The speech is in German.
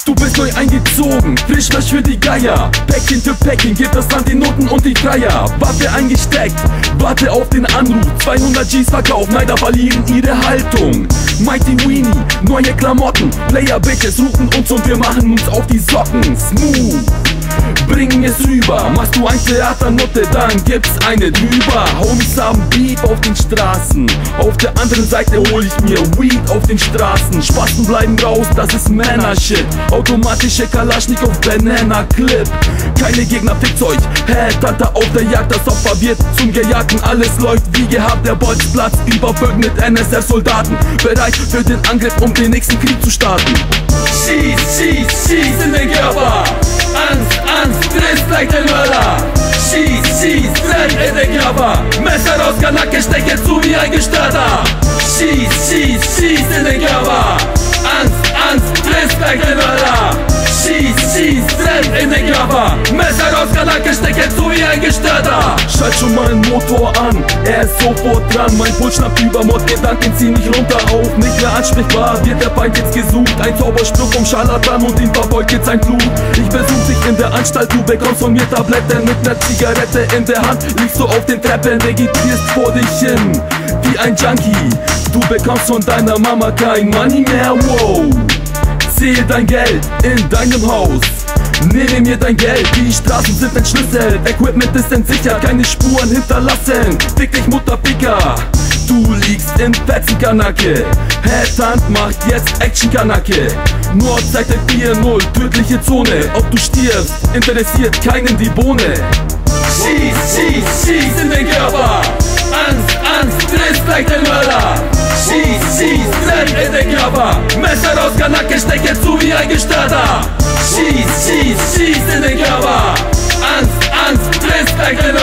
Du bist neu eingezogen, Frischfleisch für die Geier. Päckchen für Päckchen, gib das an die Noten und die Dreier. Waffe eingesteckt, warte auf den Anruf. 200 Gs verkauft, Neider verlieren ihre Haltung. Mighty Weenie, neue Klamotten. Player Bitches rufen uns und wir machen uns auf die Socken. Smooth, bringen es rüber. Machst du ein Theaternutte, dann gibt's eine drüber. Homies haben Beef auf den Straßen. Auf der anderen Seite hol ich mir Weed auf den Straßen. Spasten bleiben raus, das ist Männer-Shit. Automatische Kalaschnikow Banana Clip. Keine Gegner, fickt euch. Headhunter auf der Jagd, das Opfer wird zum Gejagten. Alles läuft wie gehabt, der Bolzplatz überfüllt mit NSF-Soldaten. Bereit für den Angriff, um den nächsten Krieg zu starten. Schieß, schieß, schieß in den Körper. Angst, Angst, Stress gleich den Mörder. Schieß, schieß, brenn in den Körper. Messer raus, Kanacke, steche zu wie ein Gestörter. Schieß, schieß, schieß in den Körper. Angst, Angst, Stress gleich den Mörder. Schieß, schieß, brenn in den Körper. Messer raus, Kanacke, steche zu wie ein Gestörter. Schalt schon mal den Motor an, er ist sofort dran. Mein Puls schnappt über Mordgedanken, zieh mich runter auf. Nicht mehr ansprechbar, wird der Feind jetzt gesucht. Ein Zauberspruch vom Scharlatan und ihn verfolgt jetzt ein Fluch. Ich besuch dich in der Anstalt, du bekommst von mir Tabletten. Mit ner Zigarette in der Hand, liegst du auf den Treppen. Vegetierst vor dich hin, wie ein Junkie. Du bekommst von deiner Mama kein Money mehr, wow. Sehe dein Geld in deinem Haus. Nehme mir dein Geld, die Straßen sind entschlüsselt. Equipment ist entsichert, keine Spuren hinterlassen. Fick dich, Mutterficker, du liegst im Fetzen, Kanacke. Headhunt macht jetzt Action, Kanacke. Nordseite 4-0, tödliche Zone. Ob du stirbst, interessiert keinen die Bohne. Schieß, schieß, schieß in den Körper. Angst, Angst, Stress gleich den Mörder. Schieß, schieß, brenn in den Körper. Messer raus, Kanacke, steche zu wie ein Gestörter. Schieß, schieß, schieß in den Körper. Angst, Angst, Stress gleich den Mörder.